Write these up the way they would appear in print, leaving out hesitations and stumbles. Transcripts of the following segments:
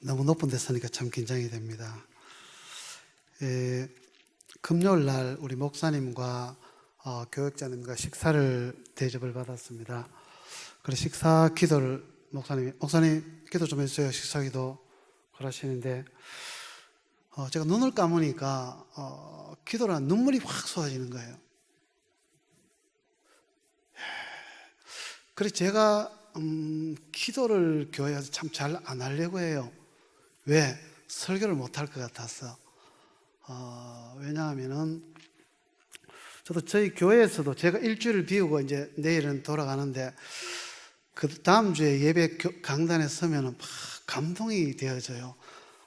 너무 높은 데 서니까 참 긴장이 됩니다. 금요일 날 우리 목사님과 교역자님과 식사를 대접을 받았습니다. 그래서 식사 기도를 목사님 기도 좀 해주세요. 식사 기도 그러시는데 제가 눈을 감으니까 기도라 눈물이 확 쏟아지는 거예요. 그래서 제가 기도를 교회에서 참 잘 안 하려고 해요. 왜? 설교를 못할 것 같아서. 왜냐하면은 저도 저희 교회에서도 제가 일주일을 비우고 이제 내일은 돌아가는데 그 다음 주에 예배 강단에 서면은 막 감동이 되어져요.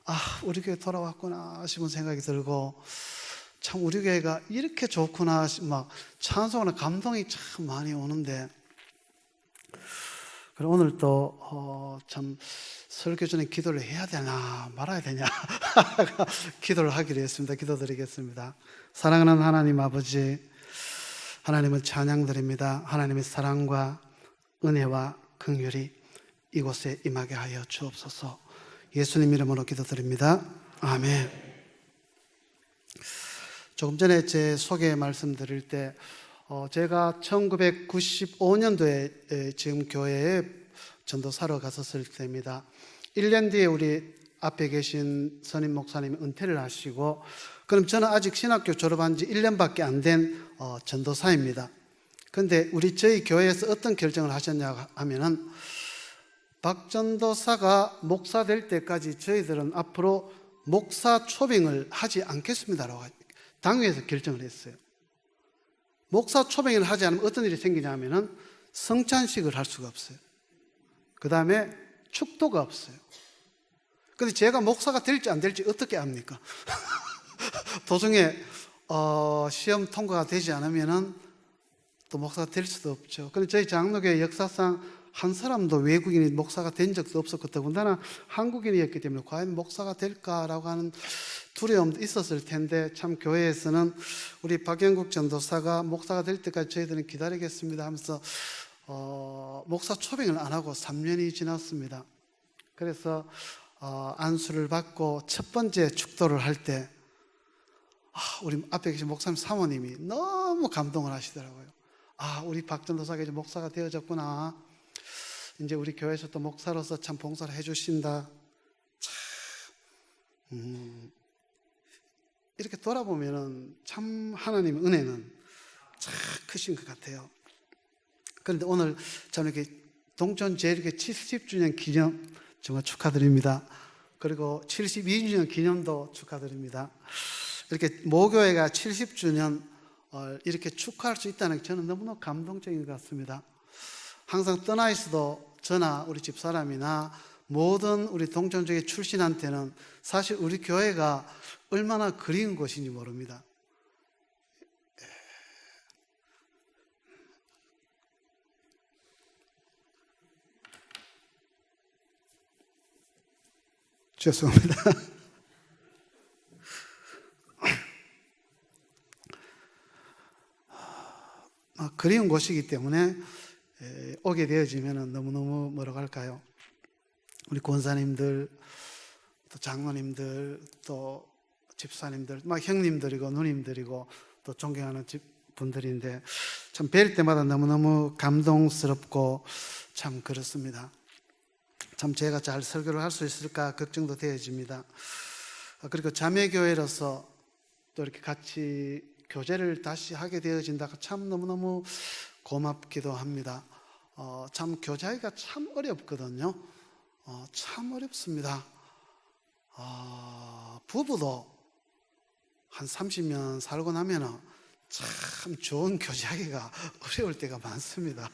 아, 우리 교회 돌아왔구나 싶은 생각이 들고, 참 우리 교회가 이렇게 좋구나, 막 찬송하는 감동이 참 많이 오는데, 그리고 오늘 또 참 설교 전에 기도를 해야 되나 말아야 되냐 기도를 하기로 했습니다. 기도드리겠습니다. 사랑하는 하나님 아버지, 하나님을 찬양드립니다. 하나님의 사랑과 은혜와 긍휼이 이곳에 임하게 하여 주옵소서. 예수님 이름으로 기도드립니다. 아멘. 조금 전에 제 소개 말씀드릴 때 제가 1995년도에 지금 교회에 전도사로 갔었을 때입니다. 1년 뒤에 우리 앞에 계신 선임 목사님이 은퇴를 하시고, 그럼 저는 아직 신학교 졸업한 지 1년밖에 안 된 전도사입니다. 그런데 저희 교회에서 어떤 결정을 하셨냐 하면은, 박 전도사가 목사 될 때까지 저희들은 앞으로 목사 초빙을 하지 않겠습니다라고 당회에서 결정을 했어요. 목사 초빙을 하지 않으면 어떤 일이 생기냐면은 성찬식을 할 수가 없어요. 그 다음에 축도가 없어요. 근데 제가 목사가 될지 안 될지 어떻게 압니까? 도중에 시험 통과가 되지 않으면은 또 목사가 될 수도 없죠. 근데 저희 장로교회 역사상 한 사람도 외국인이 목사가 된 적도 없었고, 더군다나 한국인이었기 때문에 과연 목사가 될까라고 하는 두려움도 있었을 텐데, 참 교회에서는 우리 박영국 전도사가 목사가 될 때까지 저희들은 기다리겠습니다 하면서 목사 초빙을 안 하고 3년이 지났습니다. 그래서 안수를 받고 첫 번째 축도를 할 때 우리 앞에 계신 목사님 사모님이 너무 감동을 하시더라고요. 우리 박 전도사가 이제 목사가 되어졌구나. 이제 우리 교회에서 또 목사로서 참 봉사를 해주신다. 참 이렇게 돌아보면은 참 하나님의 은혜는 참 크신 것 같아요. 그런데 오늘 저는 이렇게 동천 제일교회 70주년 기념 정말 축하드립니다. 그리고 72주년 기념도 축하드립니다. 이렇게 모교회가 70주년 이렇게 축하할 수 있다는 게 저는 너무나 감동적인 것 같습니다. 항상 떠나 있어도 저나 우리 집사람이나 모든 우리 동천교회 출신한테는 사실 우리 교회가 얼마나 그리운 곳인지 모릅니다. 죄송합니다. 그리운 곳이기 때문에 오게 되어지면 너무너무 뭐라고 할까요? 우리 권사님들, 또 장로님들, 또 집사님들, 막 형님들이고 누님들이고 또 존경하는 분들인데, 참 뵐 때마다 너무너무 감동스럽고 참 그렇습니다. 참 제가 잘 설교를 할 수 있을까 걱정도 되어집니다. 그리고 자매교회로서 또 이렇게 같이 교제를 다시 하게 되어진다가 참 너무너무 고맙기도 합니다. 참 교제하기가 참 어렵거든요. 참 어렵습니다. 부부도 한 30년 살고 나면은 참 좋은 교제하기가 어려울 때가 많습니다.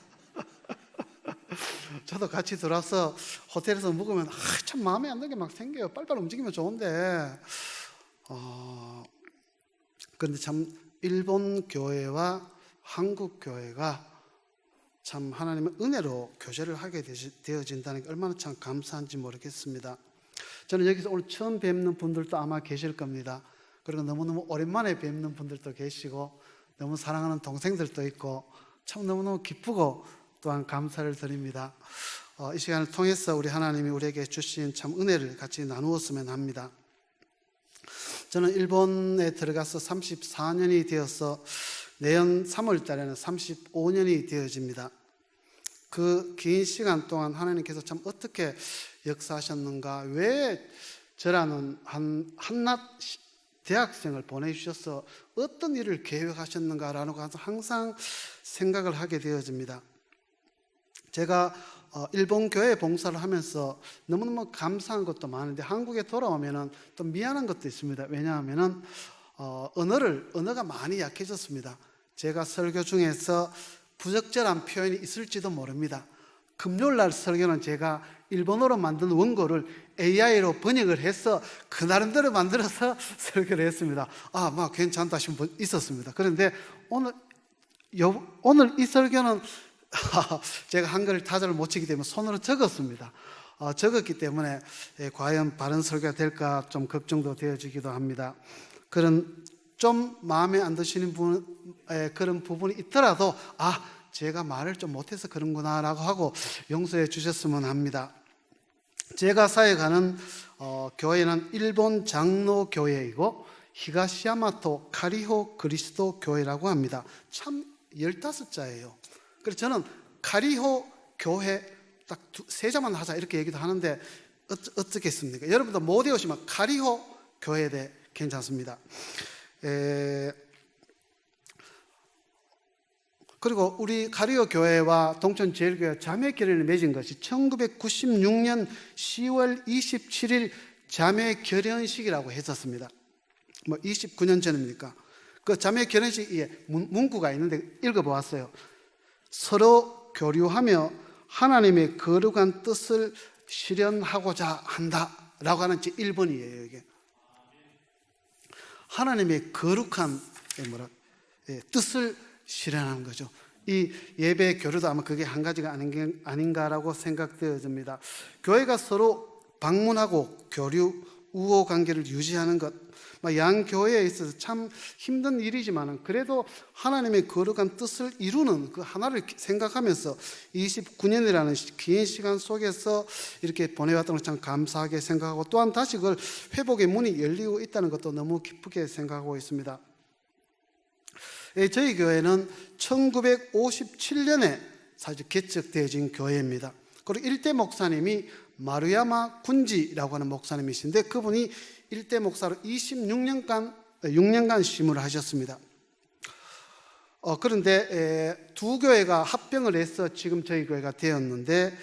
저도 같이 들어와서 호텔에서 묵으면 참 마음에 안 드는 게 막 생겨요. 빨리빨리 움직이면 좋은데 그런데 참 일본 교회와 한국 교회가 참 하나님의 은혜로 교제를 하게 되어진다는 게 얼마나 참 감사한지 모르겠습니다. 저는 여기서 오늘 처음 뵙는 분들도 아마 계실 겁니다. 그리고 너무너무 오랜만에 뵙는 분들도 계시고, 너무 사랑하는 동생들도 있고, 참 너무너무 기쁘고 또한 감사를 드립니다. 이 시간을 통해서 우리 하나님이 우리에게 주신 참 은혜를 같이 나누었으면 합니다. 저는 일본에 들어가서 34년이 되어서 내년 3월 달에는 35년이 되어집니다. 그 긴 시간 동안 하나님께서 참 어떻게 역사하셨는가, 왜 저라는 한낱 대학생을 보내주셔서 어떤 일을 계획하셨는가라는 것을 항상 생각을 하게 되어집니다. 제가 일본 교회 봉사를 하면서 너무너무 감사한 것도 많은데 한국에 돌아오면은 또 미안한 것도 있습니다. 왜냐하면은 언어가 많이 약해졌습니다. 제가 설교 중에서 부적절한 표현이 있을지도 모릅니다. 금요일날 설교는 제가 일본어로 만든 원고를 AI로 번역을 해서 그 나름대로 만들어서 설교를 했습니다. 막 괜찮다 싶은 분 있었습니다. 그런데 오늘 이 설교는 제가 한글 타자를 못 치기 때문에 손으로 적었습니다. 적었기 때문에 과연 바른 설교가 될까 좀 걱정도 되어지기도 합니다. 그런 좀 마음에 안 드시는 그런 부분이 있더라도 제가 말을 좀 못해서 그런구나 라고 하고 용서해 주셨으면 합니다. 제가 사역하는 교회는 일본 장로교회이고 히가시야마토 카리호 그리스도 교회라고 합니다. 참 15자예요. 그래서 저는 카리호 교회 딱 세 자만 하자 이렇게 얘기도 하는데 어떻겠습니까? 여러분도 못 외우시면 카리호 교회에 대해 괜찮습니다. 그리고 우리 카리오 교회와 동천제일교회 자매 결연을 맺은 것이 1996년 10월 27일 자매 결연식이라고 했었습니다. 29년 전입니까? 그 자매 결연식에 문구가 있는데 읽어보았어요. 서로 교류하며 하나님의 거룩한 뜻을 실현하고자 한다라고 하는 제 1번이에요. 이게 하나님의 거룩한 뜻을 실현하는 거죠. 이 예배 교류도 아마 그게 한 가지가 아닌가라고 생각되어집니다. 교회가 서로 방문하고 교류, 우호 관계를 유지하는 것, 양 교회에 있어서 참 힘든 일이지만 그래도 하나님의 거룩한 뜻을 이루는 그 하나를 생각하면서 29년이라는 긴 시간 속에서 이렇게 보내왔던 걸 참 감사하게 생각하고 또한 다시 그걸 회복의 문이 열리고 있다는 것도 너무 기쁘게 생각하고 있습니다. 저희 교회는 1957년에 사실 개척되어진 교회입니다. 그리고 일대 목사님이 마루야마 군지라고 하는 목사님이신데 그분이 일대 목사로 6년간 심을 하셨습니다. 그런데 두 교회가 합병을 해서 지금 저희 교회가 되었는데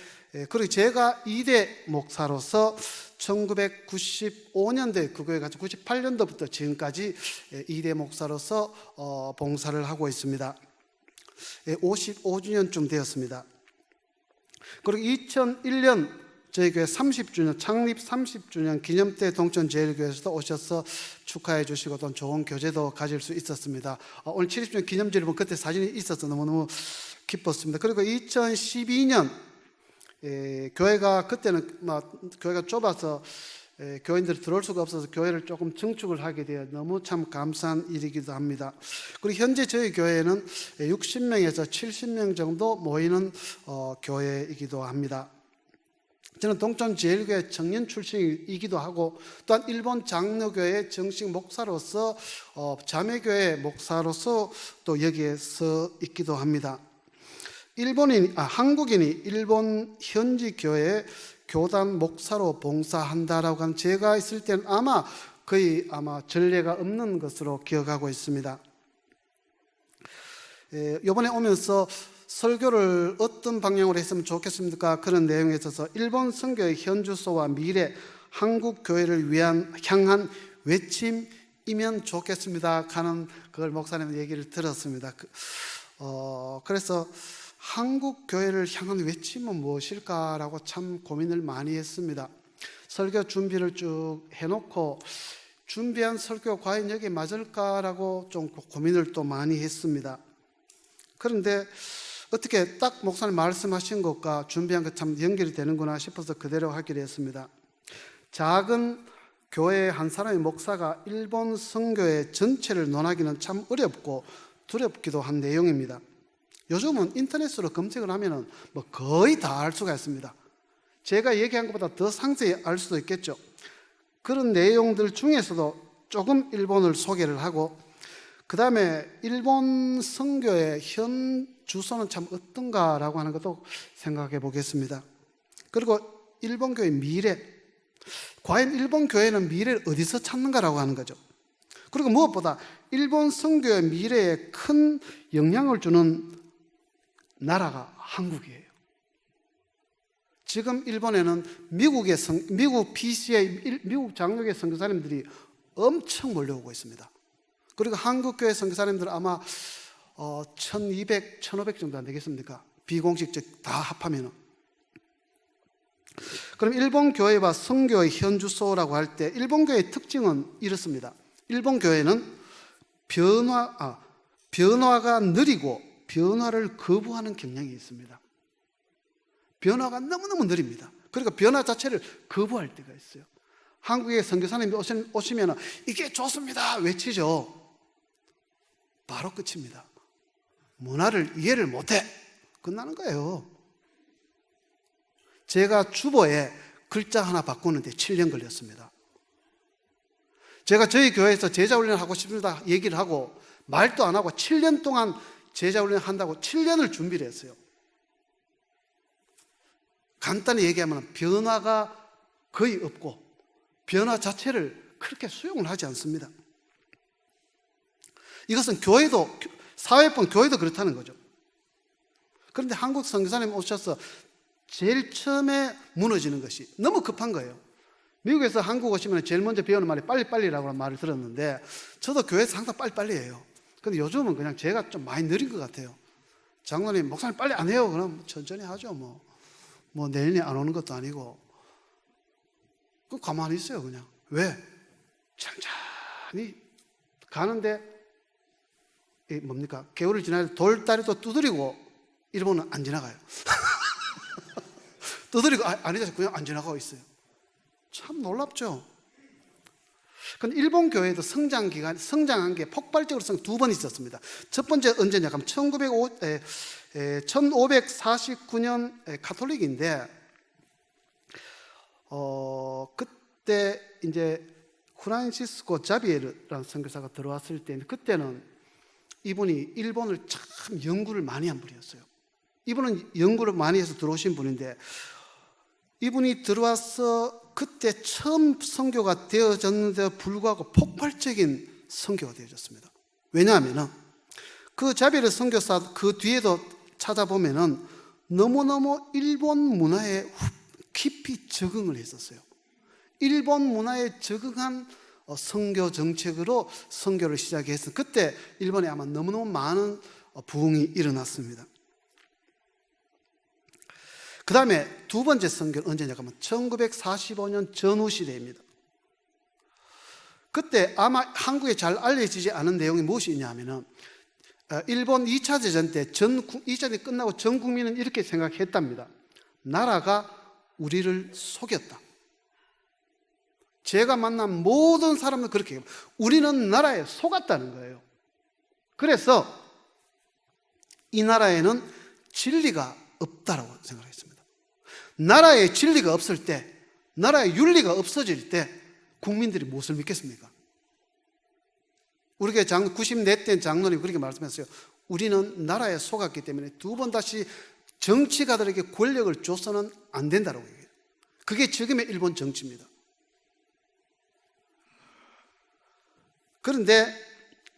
그리고 제가 2대 목사로서 1995년도에 그 교회 가서 98년도부터 지금까지 2대 목사로서 봉사를 하고 있습니다. 55주년쯤 되었습니다. 그리고 2001년 저희 교회 30주년, 창립 30주년 기념 때 동천제일교회에서도 오셔서 축하해 주시고 또 좋은 교제도 가질 수 있었습니다. 오늘 70주년 기념제를 보면 그때 사진이 있어서 너무너무 기뻤습니다. 그리고 2012년 교회가 그때는 교회가 좁아서 교인들이 들어올 수가 없어서 교회를 조금 증축을 하게 되어 너무 참 감사한 일이기도 합니다. 그리고 현재 저희 교회는 60명에서 70명 정도 모이는 교회이기도 합니다. 저는 동천제일교회 청년 출신이기도 하고 또한 일본 장로교회 정식 목사로서 자매교회 목사로서 또 여기에 서 있기도 합니다. 한국인이 일본 현지 교회에 교단 목사로 봉사한다라고 하면 제가 있을 때는 거의 전례가 없는 것으로 기억하고 있습니다. 이번에 오면서 설교를 어떤 방향으로 했으면 좋겠습니까? 그런 내용에 있어서 일본 선교의 현주소와 미래, 한국 교회를 향한 외침이면 좋겠습니다 하는 그걸 목사님 얘기를 들었습니다. 그래서 한국 교회를 향한 외침은 무엇일까라고 참 고민을 많이 했습니다. 설교 준비를 쭉 해놓고 준비한 설교가 과연 여기에 맞을까라고 좀 고민을 또 많이 했습니다. 그런데 어떻게 딱 목사님 말씀하신 것과 준비한 것 참 연결이 되는구나 싶어서 그대로 하기로 했습니다. 작은 교회 한 사람의 목사가 일본 선교회 전체를 논하기는 참 어렵고 두렵기도 한 내용입니다. 요즘은 인터넷으로 검색을 하면은 거의 다 알 수가 있습니다. 제가 얘기한 것보다 더 상세히 알 수도 있겠죠. 그런 내용들 중에서도 조금 일본을 소개를 하고, 그 다음에 일본 선교의 현 주소는 참 어떤가라고 하는 것도 생각해 보겠습니다. 그리고 일본 교회의 미래, 과연 일본 교회는 미래를 어디서 찾는가라고 하는 거죠. 그리고 무엇보다 일본 선교의 미래에 큰 영향을 주는 나라가 한국이에요. 지금 일본에는 미국 PCA, 미국 장로교 선교사님들이 엄청 몰려오고 있습니다. 그리고 한국교회 선교사님들은 아마 1200, 1500 정도 안 되겠습니까? 비공식적 다 합하면은. 그럼 일본 교회와 선교의 현 주소라고 할 때 일본 교회의 특징은 이렇습니다. 일본 교회는 변화가 느리고 변화를 거부하는 경향이 있습니다. 변화가 너무너무 느립니다. 그러니까 변화 자체를 거부할 때가 있어요. 한국의 선교사님이 오시면 이게 좋습니다 외치죠. 바로 끝입니다. 문화를 이해를 못해. 끝나는 거예요. 제가 주보에 글자 하나 바꾸는데 7년 걸렸습니다. 제가 저희 교회에서 제자훈련 하고 싶습니다 얘기를 하고 말도 안 하고 7년 동안 제자훈련 한다고 7년을 준비를 했어요. 간단히 얘기하면 변화가 거의 없고 변화 자체를 그렇게 수용을 하지 않습니다. 이것은 교회도, 사회뿐 교회도 그렇다는 거죠. 그런데 한국 선교사님 오셔서 제일 처음에 무너지는 것이 너무 급한 거예요. 미국에서 한국 오시면 제일 먼저 배우는 말이 빨리빨리라고 하는 말을 들었는데 저도 교회에서 항상 빨리빨리 해요. 근데 요즘은 그냥 제가 좀 많이 느린 것 같아요. 장로님, 목사님 빨리 안 해요. 그럼 천천히 하죠. 뭐 내년에 안 오는 것도 아니고. 그 가만히 있어요, 그냥. 왜? 천천히 가는데 뭡니까? 개울을 지나서 돌다리도 두드리고 이러면 안 지나가요. 두드리고 아니죠, 그냥 안 지나가고 있어요. 참 놀랍죠. 근데 일본 교회도 성장한 게 폭발적으로 두 번 있었습니다. 첫 번째 언제냐 하면 1549년 가톨릭인데 그때 이제 프란시스코 자비에르라는 선교사가 들어왔을 때 그때는 이분이 일본을 참 연구를 많이 한 분이었어요. 이분은 연구를 많이 해서 들어오신 분인데 이분이 들어와서 그때 처음 선교가 되어졌는데도 불구하고 폭발적인 선교가 되어졌습니다. 왜냐하면 그 자비에르 선교사 그 뒤에도 찾아보면은 너무너무 일본 문화에 깊이 적응을 했었어요. 일본 문화에 적응한 선교 정책으로 선교를 시작해서 그때 일본에 아마 너무너무 많은 부흥이 일어났습니다. 그 다음에 두 번째 선교는 언제냐 하면 1945년 전후 시대입니다. 그때 아마 한국에 잘 알려지지 않은 내용이 무엇이 있냐 하면은 일본 2차 대전 때 2차 대전이 끝나고 전 국민은 이렇게 생각했답니다. 나라가 우리를 속였다. 제가 만난 모든 사람은 그렇게 해요. 우리는 나라에 속았다는 거예요. 그래서 이 나라에는 진리가 없다라고 생각했습니다. 나라에 진리가 없을 때, 나라에 윤리가 없어질 때 국민들이 무엇을 믿겠습니까? 우리 교회 94대 장로님 그렇게 말씀했어요. 우리는 나라에 속았기 때문에 두 번 다시 정치가들에게 권력을 줘서는 안 된다고 얘기해요. 그게 지금의 일본 정치입니다. 그런데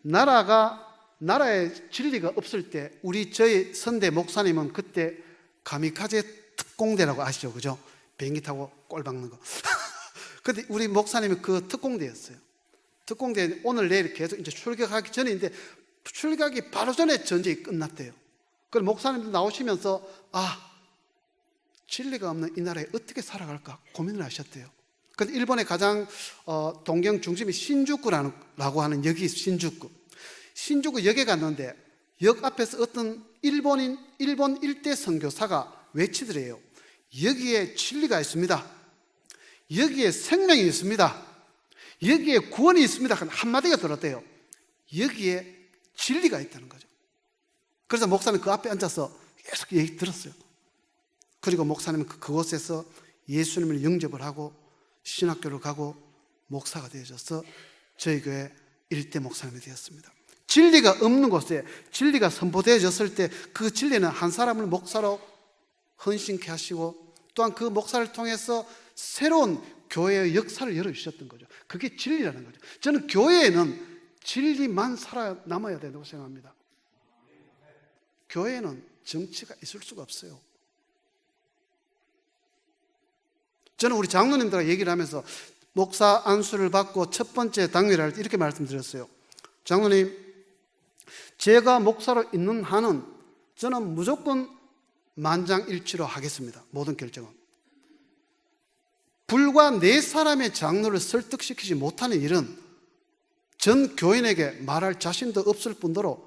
나라에 진리가 없을 때 저희 선대 목사님은 그때 가미카제 특공대라고 아시죠? 그죠? 비행기 타고 꼴 박는 거. 근데 우리 목사님이 그 특공대였어요. 특공대 오늘 내일 계속 이제 출격하기 전인데 출격하기 바로 전에 전쟁이 끝났대요. 그래서 목사님도 나오시면서 진리가 없는 이 나라에 어떻게 살아갈까 고민을 하셨대요. 근데 일본의 가장 동경 중심이 신주쿠라고 하는 역이 신주쿠 역에 갔는데 역 앞에서 어떤 일본 일대 선교사가 외치더래요. 여기에 진리가 있습니다. 여기에 생명이 있습니다. 여기에 구원이 있습니다. 한마디가 들었대요. 여기에 진리가 있다는 거죠. 그래서 목사님 그 앞에 앉아서 계속 얘기 들었어요. 그리고 목사님은 그곳에서 예수님을 영접을 하고 신학교를 가고 목사가 되어져서 저희 교회 일대 목사님이 되었습니다. 진리가 없는 곳에 진리가 선포되어졌을 때 그 진리는 한 사람을 목사로 헌신케 하시고 또한 그 목사를 통해서 새로운 교회의 역사를 열어주셨던 거죠. 그게 진리라는 거죠. 저는 교회에는 진리만 살아남아야 된다고 생각합니다. 교회에는 정치가 있을 수가 없어요. 저는 우리 장로님들과 얘기를 하면서 목사 안수를 받고 첫 번째 당회를 할 때 이렇게 말씀드렸어요. 장로님, 제가 목사로 있는 한은 저는 무조건 만장일치로 하겠습니다. 모든 결정은. 불과 4사람의 장로를 설득시키지 못하는 일은 전 교인에게 말할 자신도 없을 뿐더러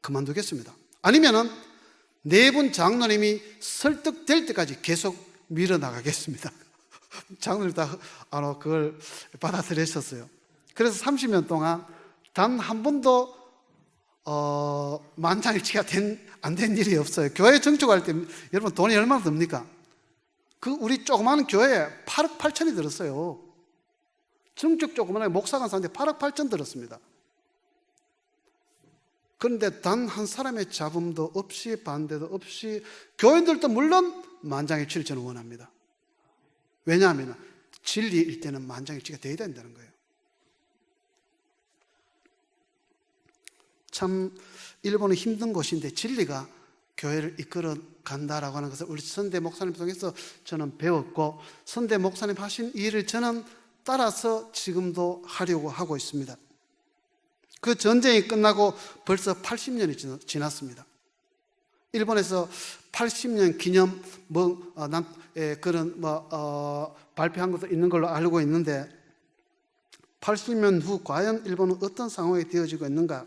그만두겠습니다. 아니면은 4분 장로님이 설득될 때까지 계속 밀어나가겠습니다. 장로님 다 그걸 받아들였었어요. 그래서 30년 동안 단 한 번도 만장일치가 안 된 일이 없어요. 교회 정축할 때 여러분 돈이 얼마나 듭니까? 우리 조그마한 교회에 8억 8천이 들었어요. 정축 조그마한 목사관 사는데 8억 8천 들었습니다. 그런데 단 한 사람의 잡음도 없이 반대도 없이 교인들도 물론 만장일치를 저는 원합니다. 왜냐하면 진리일 때는 만장일치가 되어야 된다는 거예요. 참 일본은 힘든 곳인데 진리가 교회를 이끌어 간다라고 하는 것을 우리 선대 목사님 통해서 저는 배웠고 선대 목사님 하신 일을 저는 따라서 지금도 하려고 하고 있습니다. 그 전쟁이 끝나고 벌써 80년이 지났습니다. 일본에서 80년 기념 발표한 것도 있는 걸로 알고 있는데 80년 후 과연 일본은 어떤 상황이 되어지고 있는가?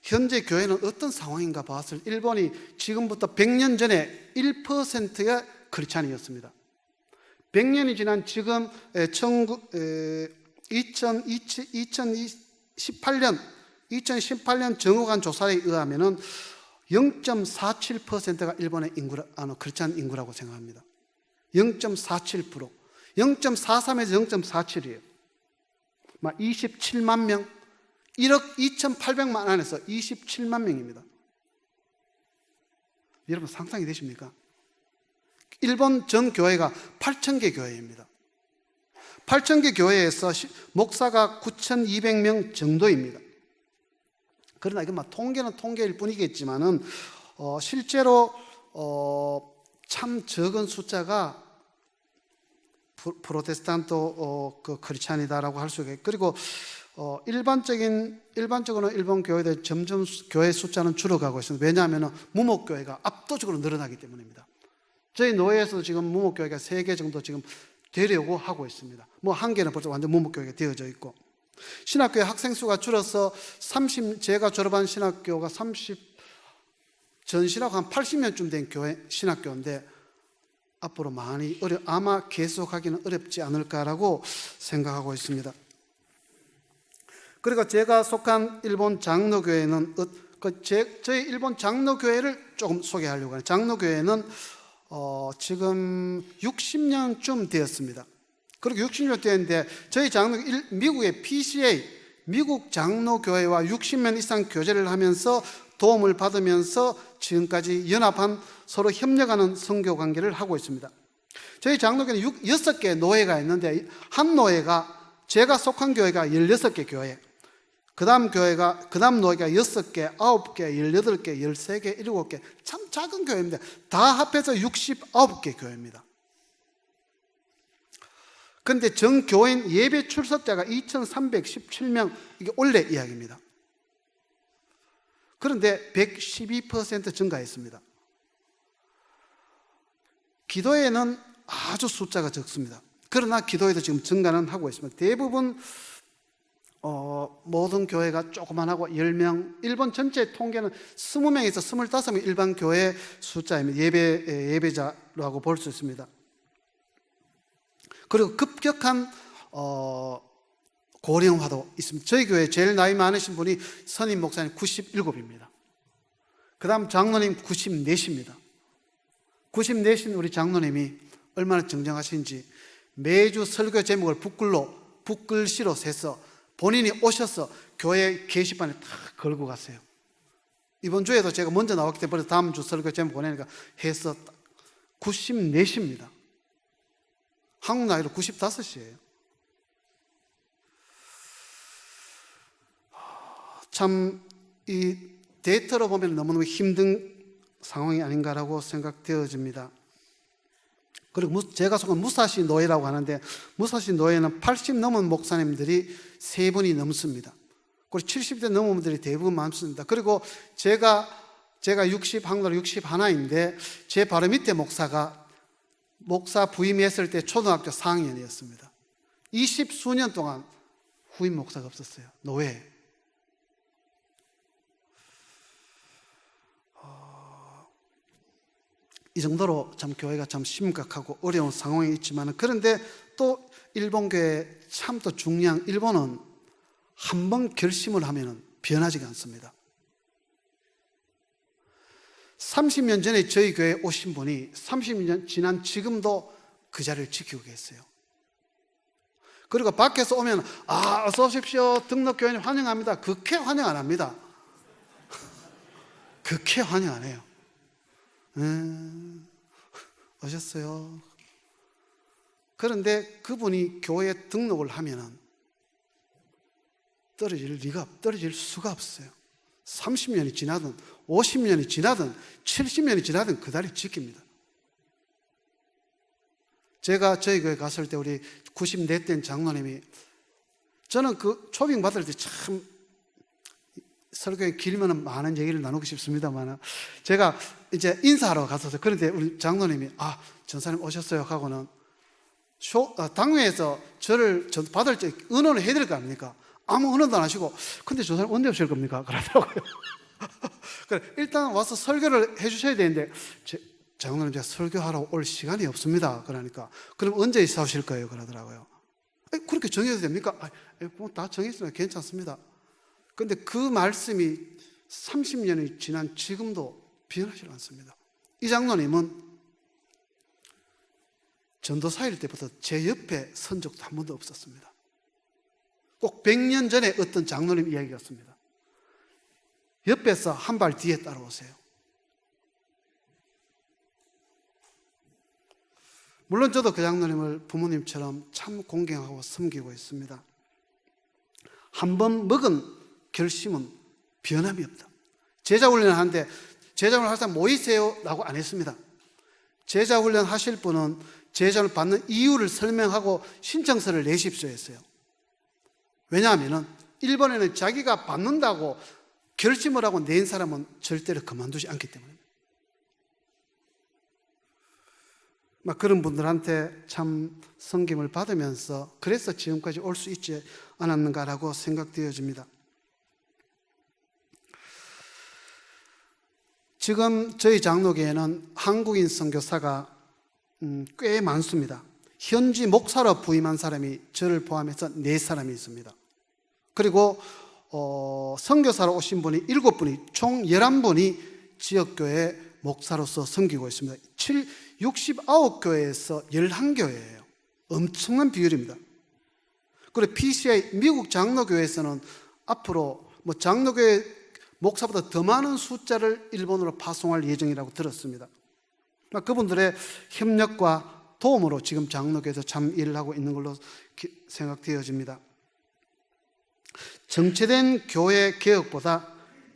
현재 교회는 어떤 상황인가 봤을 때 일본이 지금부터 100년 전에 1%가 크리스찬이었습니다. 100년이 지난 지금 2018년 정오간 조사에 의하면 0.47%가 일본의 크리스찬 인구라고 생각합니다. 0.47%. 0.43에서 0.47이에요. 27만 명, 1억 2,800만 안에서 27만 명입니다. 여러분 상상이 되십니까? 일본 전 교회가 8,000개 교회입니다. 8,000개 교회에서 목사가 9,200명 정도입니다. 그러나 이건 통계는 통계일 뿐이겠지만은 실제로 참 적은 숫자가 프로테스탄트 크리스찬이다라고 할 수가 있고 그리고 일반적으로 일본 교회들 점점 교회 숫자는 줄어가고 있습니다. 왜냐하면 무목교회가 압도적으로 늘어나기 때문입니다. 저희 노회에서 지금 무목교회가 3개 정도 지금 되려고 하고 있습니다. 1개는 벌써 완전 무목교회가 되어져 있고 신학교의 학생 수가 줄어서 제가 졸업한 신학교가 전 신학 한 80년쯤 된 교회 신학교인데 앞으로 많이 아마 계속하기는 어렵지 않을까라고 생각하고 있습니다. 그리고 제가 속한 일본 장로교회는 저희 일본 장로교회를 조금 소개하려고 해요. 장로교회는 지금 60년쯤 되었습니다. 그리고 60년 되었는데 저희 미국의 PCA 미국 장로교회와 60년 이상 교제를 하면서 도움을 받으면서 지금까지 연합한 서로 협력하는 선교 관계를 하고 있습니다. 저희 장로교회는 6개 노회가 있는데 한 노회가 제가 속한 교회가 16개 교회, 그 다음 노회가 6개, 9개, 18개, 13개, 7개 참 작은 교회입니다. 다 합해서 69개 교회입니다. 그런데 전 교인 예배 출석자가 2,317명, 이게 원래 이야기입니다. 그런데 112% 증가했습니다. 기도회는 아주 숫자가 적습니다. 그러나 기도회도 지금 증가는 하고 있습니다. 대부분 모든 교회가 조그만하고 10명, 일본 전체 통계는 20명에서 25명 일반 교회 숫자입니다. 예배자라고 볼 수 있습니다. 그리고 급격한 고령화도 있습니다. 저희 교회 제일 나이 많으신 분이 선임 목사님 97입니다. 그 다음 장로님 94입니다. 94신 우리 장로님이 얼마나 정정하신지 매주 설교 제목을 붓글씨로 세서 본인이 오셔서 교회 게시판에 다 걸고 갔어요. 이번 주에도 제가 먼저 나왔기 때문에 다음 주 설교 제목 보내니까 해서 94입니다. 한국 나이로 95이에요. 참 이 데이터로 보면 너무너무 힘든 상황이 아닌가라고 생각되어집니다. 그리고 제가 속한 무사시 노예라고 하는데, 무사시 노예는 80 넘은 목사님들이 3분이 넘습니다. 그리고 70대 넘은 분들이 대부분 많습니다. 그리고 제가 60, 한국 나이 61인데 제 바로 밑에 목사가 목사 부임했을 때 초등학교 4학년이었습니다. 20수년 동안 후임 목사가 없었어요. 노예. 이 정도로 참 교회가 참 심각하고 어려운 상황이 있지만, 그런데 또 일본 교회 참 또 중요한, 일본은 한 번 결심을 하면 변하지가 않습니다. 30년 전에 저희 교회에 오신 분이 30년 지난 지금도 그 자리를 지키고 계세요. 그리고 밖에서 오면 어서 오십시오, 등록교회님 환영합니다, 그렇게 환영 안 합니다. 그렇게 환영 안 해요. 오셨어요. 그런데 그분이 교회에 등록을 하면은 떨어질 수가 없어요. 30년이 지나든 50년이 지나든 70년이 지나든 그 자리 지킵니다. 제가 저희 교회 갔을 때 우리 94된 장로님이, 저는 그 초빙 받을 때 참 설교에 길면 많은 얘기를 나누고 싶습니다만, 제가 이제 인사하러 갔었어요. 그런데 우리 장로님이 전사님 오셨어요 하고는 당회에서 저를 받을 때 은원을 해드릴 거 아닙니까? 아무 은원도 안 하시고, 근데 전사님 언제 오실 겁니까? 그러더라고요. 그래, 일단 와서 설교를 해주셔야 되는데, 장로님 제가 설교하러 올 시간이 없습니다. 그러니까 그럼 언제 이사 오실 거예요? 그러더라고요. 그렇게 정해도 됩니까? 뭐 다 정했으면 괜찮습니다. 그런데 그 말씀이 30년이 지난 지금도 변하지 않습니다. 이 장로님은 전도사일 때부터 제 옆에 선 적도 한 번도 없었습니다. 꼭 100년 전에 어떤 장로님 이야기였습니다. 옆에서 한 발 뒤에 따라오세요. 물론 저도 그 장로님을 부모님처럼 참 공경하고 섬기고 있습니다. 한 번 먹은 결심은 변함이 없다. 제자훈련을 하는데 제자훈련 할 사람 모이세요 라고 안 했습니다. 제자훈련 하실 분은 제자훈련 받는 이유를 설명하고 신청서를 내십시오 했어요. 왜냐하면 일본에는 자기가 받는다고 결심을 하고 낸 사람은 절대로 그만두지 않기 때문에, 그런 분들한테 참 섬김을 받으면서 그래서 지금까지 올 수 있지 않았는가라고 생각되어집니다. 지금 저희 장로교회는 한국인 선교사가 꽤 많습니다. 현지 목사로 부임한 사람이 저를 포함해서 4사람이 있습니다. 그리고 선교사로 오신 분이 7분이, 총 11분이 지역교회 목사로서 섬기고 있습니다. 69교회에서 11교회예요. 엄청난 비율입니다. 그리고 PCI 미국 장로교회에서는 앞으로 장로교회 목사보다 더 많은 숫자를 일본으로 파송할 예정이라고 들었습니다. 그분들의 협력과 도움으로 지금 장로교회에서 참 일을 하고 있는 걸로 생각되어집니다. 정체된 교회 개혁보다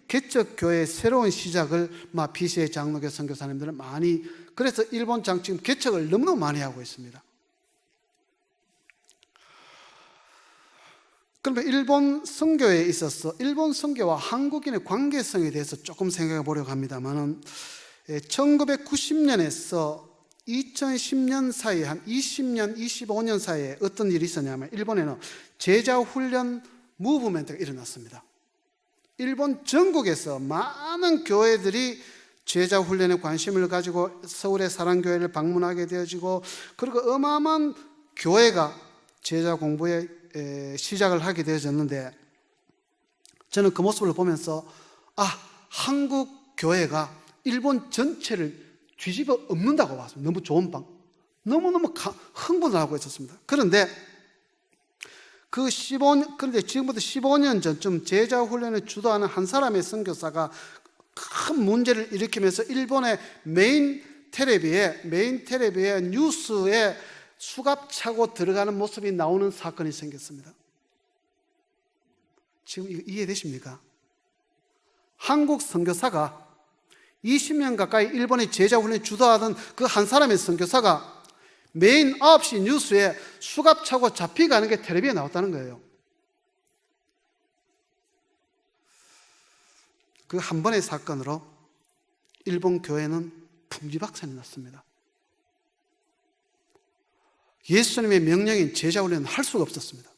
개척교회의 새로운 시작을 PCA 장로교 선교사님들은 많이, 그래서 일본 지금 개척을 너무너무 많이 하고 있습니다. 그러면 일본 선교에 있어서 일본 선교와 한국인의 관계성에 대해서 조금 생각해 보려고 합니다만, 1990년에서 2010년 사이에 한 20년, 25년 사이에 어떤 일이 있었냐면, 일본에는 제자훈련 무브먼트가 일어났습니다. 일본 전국에서 많은 교회들이 제자훈련에 관심을 가지고 서울의 사랑교회를 방문하게 되어지고, 그리고 어마어마한 교회가 제자 공부에 시작을 하게 되어졌는데, 저는 그 모습을 보면서 한국 교회가 일본 전체를 뒤집어 엎는다고 봤습니다. 너무 좋은 방. 너무너무 흥분을 하고 있었습니다. 그런데 그런데 지금부터 15년 전쯤 제자 훈련을 주도하는 한 사람의 선교사가 큰 문제를 일으키면서 일본의 메인 텔레비에 뉴스에 수갑 차고 들어가는 모습이 나오는 사건이 생겼습니다. 지금 이거 이해되십니까? 한국 선교사가 20년 가까이 일본의 제자 훈련을 주도하던 그 한 사람의 선교사가 메인 9시 뉴스에 수갑 차고 잡혀가는 게 텔레비에 나왔다는 거예요. 그 한 번의 사건으로 일본 교회는 풍지박산이 났습니다. 예수님의 명령인 제자훈련은 할 수가 없었습니다.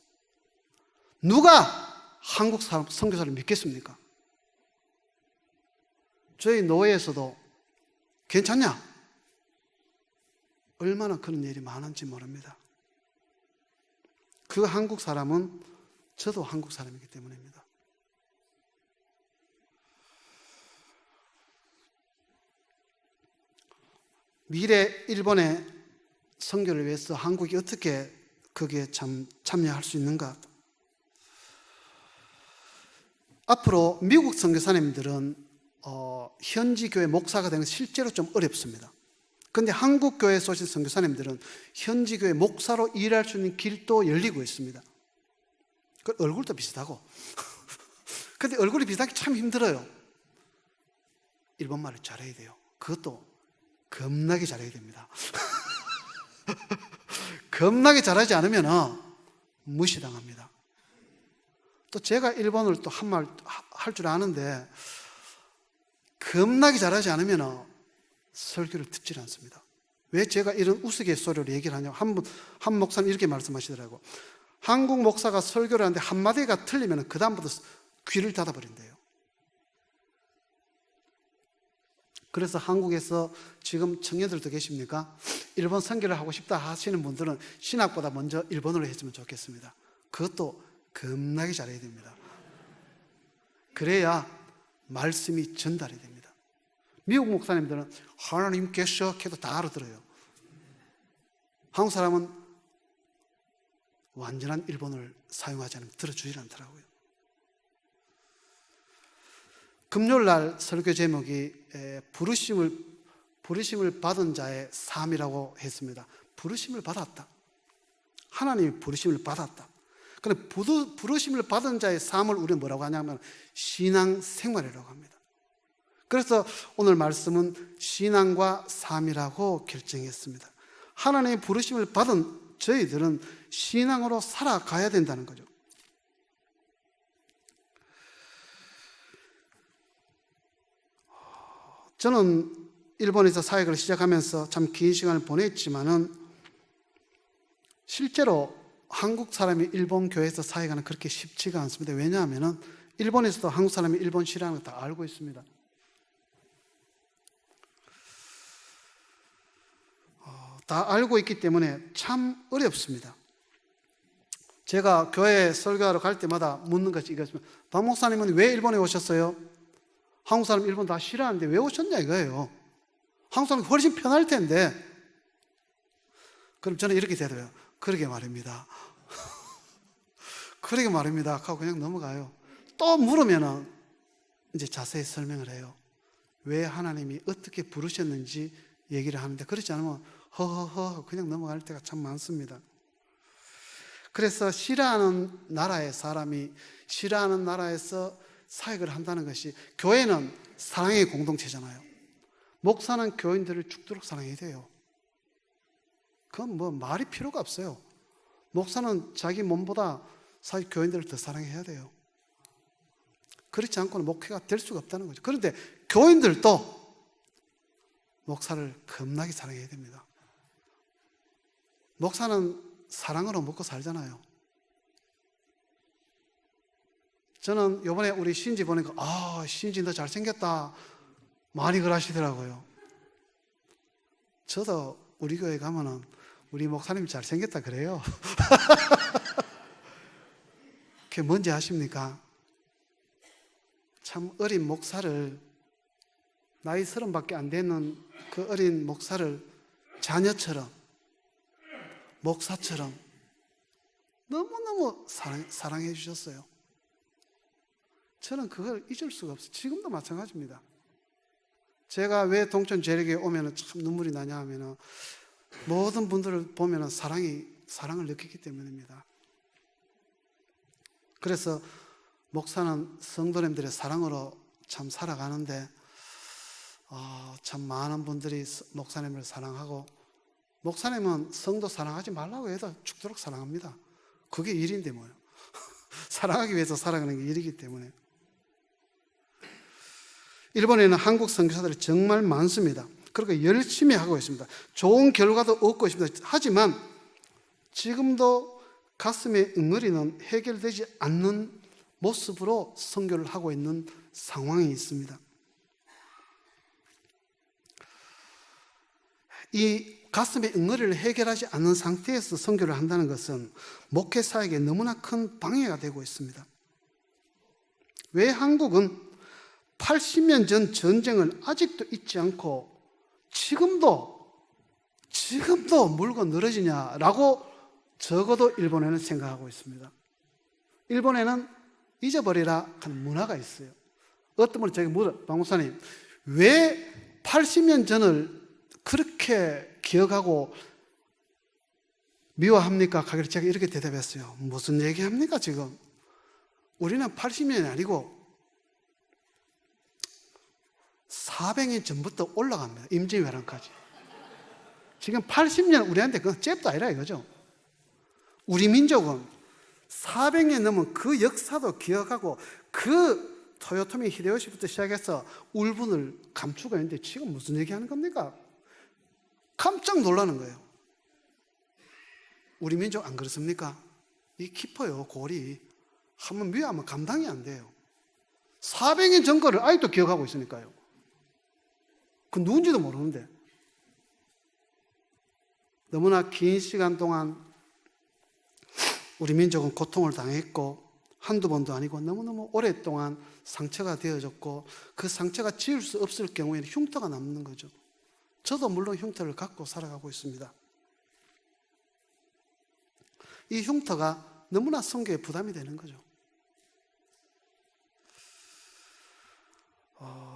누가 한국 선교사를 믿겠습니까? 저희 노회에서도 괜찮냐? 얼마나 그런 일이 많은지 모릅니다. 그 한국 사람은 저도 한국 사람이기 때문입니다. 미래 일본의 선교를 위해서 한국이 어떻게 거기에 참여할 수 있는가? 앞으로 미국 선교사님들은 현지 교회 목사가 되는 실제로 좀 어렵습니다. 그런데 한국 교회에 쏘신 선교사님들은 현지 교회 목사로 일할 수 있는 길도 열리고 있습니다. 그 얼굴도 비슷하고. 그런데 얼굴이 비슷하기 참 힘들어요. 일본말을 잘해야 돼요. 그것도 겁나게 잘해야 됩니다. 겁나게 잘하지 않으면 무시당합니다. 또 제가 일본어를 또 한말 할 줄 아는데 겁나게 잘하지 않으면 설교를 듣질 않습니다. 왜 제가 이런 우스갯소리로 얘기를 하냐고 한 목사님 이렇게 말씀하시더라고요. 한국 목사가 설교를 하는데 한마디가 틀리면 그 다음부터 귀를 닫아버린대요. 그래서 한국에서 지금 청년들도 계십니까? 일본 선교를 하고 싶다 하시는 분들은 신학보다 먼저 일본어로 했으면 좋겠습니다. 그것도 겁나게 잘해야 됩니다. 그래야 말씀이 전달이 됩니다. 미국 목사님들은 하나님께서 해도 다 알아들어요. 한국 사람은 완전한 일본어를 사용하지 않으면 들어주질 않더라고요. 금요일날 설교 제목이 부르심을 받은 자의 삶이라고 했습니다. 부르심을 받았다. 하나님이 부르심을 받았다. 그런데 부르심을 받은 자의 삶을 우리는 뭐라고 하냐면 신앙생활이라고 합니다. 그래서 오늘 말씀은 신앙과 삶이라고 결정했습니다. 하나님의 부르심을 받은 저희들은 신앙으로 살아가야 된다는 거죠. 저는 일본에서 사역을 시작하면서 참 긴 시간을 보냈지만은 실제로 한국 사람이 일본 교회에서 사역하는 그렇게 쉽지가 않습니다. 왜냐하면 일본에서도 한국 사람이 일본 싫어하는 거 다 알고 있습니다. 다 알고 있기 때문에 참 어렵습니다. 제가 교회 설교하러 갈 때마다 묻는 것이 이것입니다. 박 목사님은 왜 일본에 오셨어요? 한국 사람 일본 다 싫어하는데 왜 오셨냐 이거예요. 한국 사람이 훨씬 편할 텐데. 그럼 저는 이렇게 대답해요. 그러게 말입니다. 그러게 말입니다 하고 그냥 넘어가요. 또 물으면 이제 자세히 설명을 해요. 왜 하나님이 어떻게 부르셨는지 얘기를 하는데 그렇지 않으면 허허허 그냥 넘어갈 때가 참 많습니다. 그래서 싫어하는 나라의 사람이 싫어하는 나라에서 사역을 한다는 것이, 교회는 사랑의 공동체잖아요. 목사는 교인들을 죽도록 사랑해야 돼요. 그건 뭐 말이 필요가 없어요. 목사는 자기 몸보다 사실 교인들을 더 사랑해야 돼요. 그렇지 않고는 목회가 될 수가 없다는 거죠. 그런데 교인들도 목사를 겁나게 사랑해야 됩니다. 목사는 사랑으로 먹고 살잖아요. 저는 이번에 우리 신지 보니까 신지 너 잘생겼다 많이 그러시더라고요. 저도 우리 교회 가면은 우리 목사님 잘생겼다 그래요. 그게 뭔지 아십니까? 참 어린 목사를 나이 30밖에 안 되는 그 어린 목사를 자녀처럼, 목사처럼 너무너무 사랑해 주셨어요. 저는 그걸 잊을 수가 없어요. 지금도 마찬가지입니다. 제가 왜 동천 재력에 오면 참 눈물이 나냐 하면 모든 분들을 보면 사랑을 느끼기 때문입니다. 그래서 목사는 성도님들의 사랑으로 참 살아가는데 참 많은 분들이 목사님을 사랑하고, 목사님은 성도 사랑하지 말라고 해도 죽도록 사랑합니다. 그게 일인데 뭐요. 사랑하기 위해서 살아가는 게 일이기 때문에. 일본에는 한국 선교사들이 정말 많습니다. 그리고 열심히 하고 있습니다. 좋은 결과도 얻고 있습니다. 하지만 지금도 가슴에 응어리는 해결되지 않는 모습으로 선교를 하고 있는 상황이 있습니다. 이 가슴의 응어리를 해결하지 않는 상태에서 선교를 한다는 것은 목회사에게 너무나 큰 방해가 되고 있습니다. 왜 한국은 80년 전 전쟁을 아직도 잊지 않고 지금도 물고 늘어지냐라고 적어도 일본에는 생각하고 있습니다. 일본에는 잊어버리라 하는 문화가 있어요. 어떤 분이 저에게 박 목사님, 왜 80년 전을 그렇게 기억하고 미워합니까? 하길래 제가 이렇게 대답했어요. 무슨 얘기합니까 지금? 우리는 80년이 아니고 400년 전부터 올라갑니다. 임진왜란까지. 지금 80년 우리한테 그건 잽도 아니라 이거죠. 우리 민족은 400년 넘은 그 역사도 기억하고 그 토요토미 히데요시부터 시작해서 울분을 감추고 있는데 지금 무슨 얘기하는 겁니까? 깜짝 놀라는 거예요. 우리 민족 안 그렇습니까? 이 깊어요, 골이. 한번 미워하면 감당이 안 돼요. 400년 전 거를 아직도 기억하고 있으니까요. 그 누군지도 모르는데. 너무나 긴 시간 동안 우리 민족은 고통을 당했고 한두 번도 아니고 너무너무 오랫동안 상처가 되어졌고 그 상처가 지울 수 없을 경우에는 흉터가 남는 거죠. 저도 물론 흉터를 갖고 살아가고 있습니다. 이 흉터가 너무나 선교에 부담이 되는 거죠.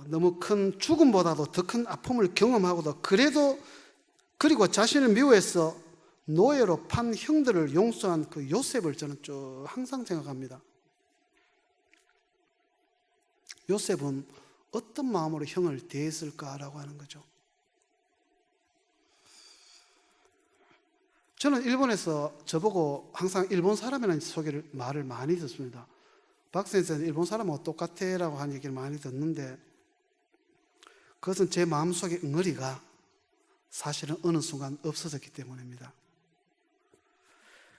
너무 큰 죽음보다도 더 큰 아픔을 경험하고도 그리고 자신을 미워해서 노예로 판 형들을 용서한 그 요셉을 저는 항상 생각합니다. 요셉은 어떤 마음으로 형을 대했을까라고 하는 거죠. 저는 일본에서 저보고 항상 일본 사람이라는 말을 많이 듣습니다. 박 선생님은 일본 사람하고 똑같아라고 하는 얘기를 많이 듣는데 그것은 제 마음속의 응어리가 사실은 어느 순간 없어졌기 때문입니다.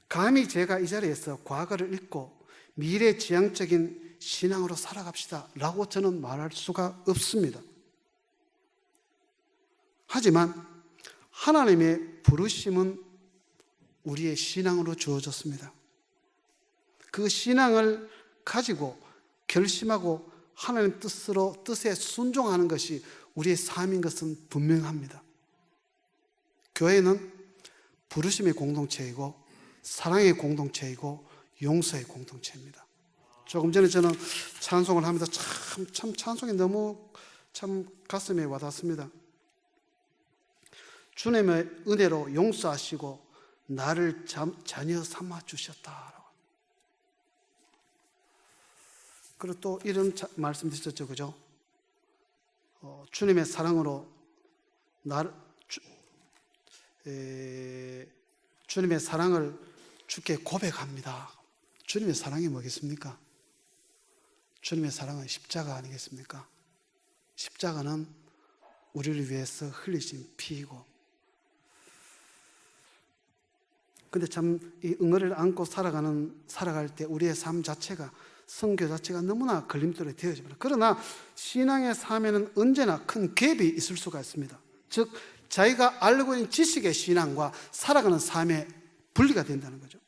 감히 제가 이 자리에서 과거를 잊고 미래지향적인 신앙으로 살아갑시다 라고 저는 말할 수가 없습니다. 하지만 하나님의 부르심은 우리의 신앙으로 주어졌습니다. 그 신앙을 가지고 결심하고 하나님 뜻에 순종하는 것이 우리의 삶인 것은 분명합니다. 교회는 부르심의 공동체이고 사랑의 공동체이고 용서의 공동체입니다. 조금 전에 저는 찬송을 하면서 참 찬송이 너무 참 가슴에 와닿습니다. 주님의 은혜로 용서하시고 나를 자녀 삼아 주셨다. 그리고 또 이런 말씀 드렸죠, 그죠? 주님의 사랑으로 주님의 사랑을 주께 고백합니다. 주님의 사랑이 뭐겠습니까? 주님의 사랑은 십자가 아니겠습니까? 십자가는 우리를 위해서 흘리신 피이고, 근데 참 이 응어리를 안고 살아갈 때 우리의 삶 자체가, 선교 자체가 너무나 걸림돌이 되어집니다. 그러나 신앙의 삶에는 언제나 큰 갭이 있을 수가 있습니다. 즉 자기가 알고 있는 지식의 신앙과 살아가는 삶의 분리가 된다는 거죠.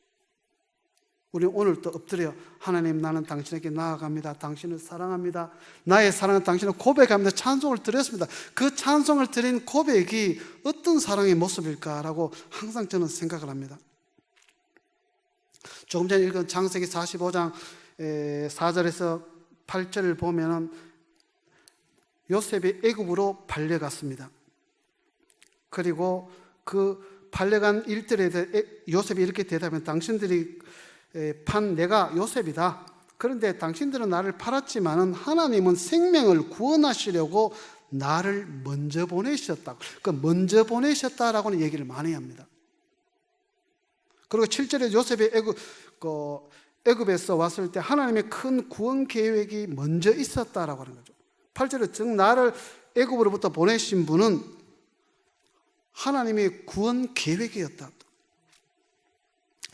우리는 오늘 또 엎드려 하나님, 나는 당신에게 나아갑니다. 당신을 사랑합니다. 나의 사랑은 당신을 고백합니다. 찬송을 드렸습니다. 그 찬송을 드린 고백이 어떤 사랑의 모습일까라고 항상 저는 생각을 합니다. 조금 전에 읽은 창세기 45장 4절에서 8절을 보면은 요셉이 애굽으로 발려갔습니다. 그리고 그 발려간 일들에 대해 요셉이 이렇게 대답하면, 당신들이 판 내가 요셉이다. 그런데 당신들은 나를 팔았지만은 하나님은 생명을 구원하시려고 나를 먼저 보내셨다. 그 먼저 보내셨다라고는 얘기를 많이 합니다. 그리고 7절에 요셉이 애굽에서 왔을 때 하나님의 큰 구원 계획이 먼저 있었다라고 하는 거죠. 8절에 즉 나를 애굽으로부터 보내신 분은 하나님의 구원 계획이었다.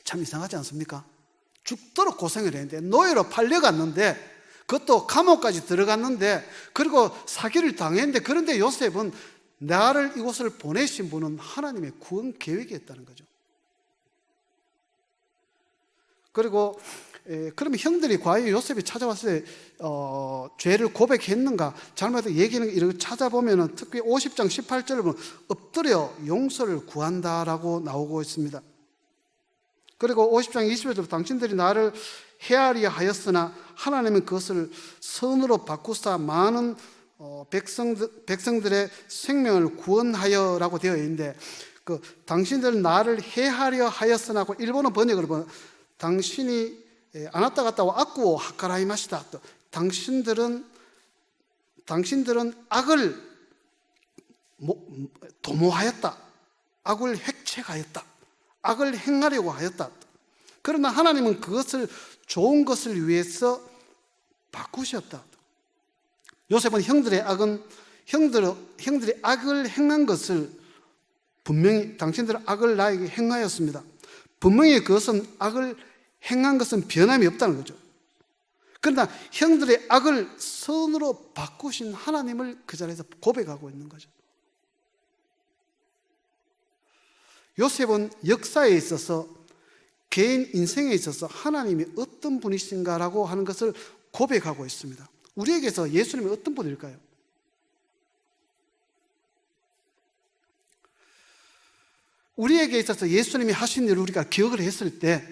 참 이상하지 않습니까? 죽도록 고생을 했는데, 노예로 팔려갔는데, 그것도 감옥까지 들어갔는데, 그리고 사기를 당했는데, 그런데 요셉은 나를 이곳을 보내신 분은 하나님의 구원 계획이었다는 거죠. 그리고 그러면 형들이 과연 요셉이 찾아왔을 때 죄를 고백했는가? 잘못해서 얘기는 이렇게 찾아보면 특히 50장 18절을 보면 엎드려 용서를 구한다라고 나오고 있습니다. 그리고 50장 20절부터 당신들이 나를 헤아리려 하였으나 하나님은 그것을 선으로 바꾸사 많은 백성들의 생명을 구원하여라고 되어 있는데, 그 당신들 나를 헤아려 하였으나고 일본어 번역을 보면 당신이 아나타 가타와 아쿠오 하카라이마시다. 당신들은 악을 도모하였다. 악을 획책하였다. 악을 행하려고 하였다. 그러나 하나님은 그것을 좋은 것을 위해서 바꾸셨다. 요셉은 형들이 악을 행한 것을 분명히, 당신들은 악을 나에게 행하였습니다. 분명히 그것은 악을 행한 것은 변함이 없다는 거죠. 그러나 형들의 악을 선으로 바꾸신 하나님을 그 자리에서 고백하고 있는 거죠. 요셉은 역사에 있어서, 개인 인생에 있어서 하나님이 어떤 분이신가라고 하는 것을 고백하고 있습니다. 우리에게서 예수님이 어떤 분일까요? 우리에게 있어서 예수님이 하신 일을 우리가 기억을 했을 때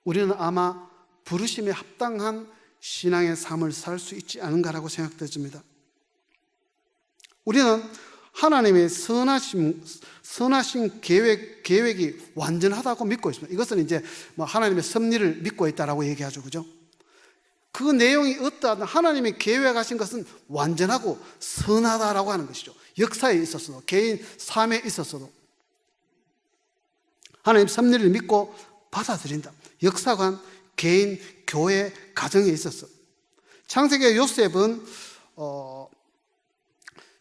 우리는 아마 부르심에 합당한 신앙의 삶을 살 수 있지 않은가라고 생각되집니다. 우리는 하나님의 선하신 계획이 완전하다고 믿고 있습니다. 이것은 이제 하나님의 섭리를 믿고 있다라고 얘기하죠. 그죠? 그 내용이 어떠하든 하나님이 계획하신 것은 완전하고 선하다라고 하는 것이죠. 역사에 있어서도, 개인 삶에 있어서도 하나님 섭리를 믿고 받아들인다. 역사관, 개인, 교회, 가정에 있어서. 창세기의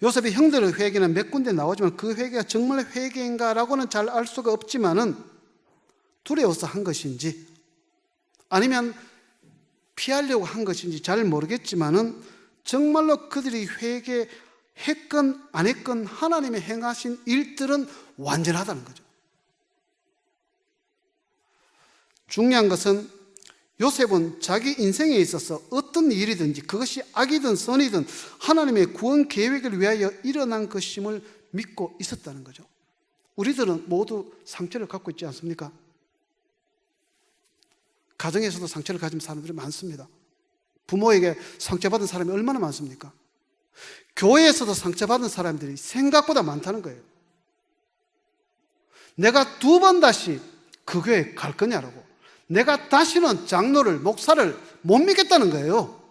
요셉의 형들의 회개는 몇 군데 나오지만 그 회개가 정말 회개인가라고는 잘 알 수가 없지만은 두려워서 한 것인지 아니면 피하려고 한 것인지 잘 모르겠지만은 정말로 그들이 회개했건 안 했건 하나님의 행하신 일들은 완전하다는 거죠. 중요한 것은 요셉은 자기 인생에 있어서 어떤 일이든지 그것이 악이든 선이든 하나님의 구원 계획을 위하여 일어난 것임을 믿고 있었다는 거죠. 우리들은 모두 상처를 갖고 있지 않습니까? 가정에서도 상처를 가진 사람들이 많습니다. 부모에게 상처받은 사람이 얼마나 많습니까? 교회에서도 상처받은 사람들이 생각보다 많다는 거예요. 내가 2번 다시 그 교회에 갈 거냐라고. 내가 다시는 장로를, 목사를 못 믿겠다는 거예요.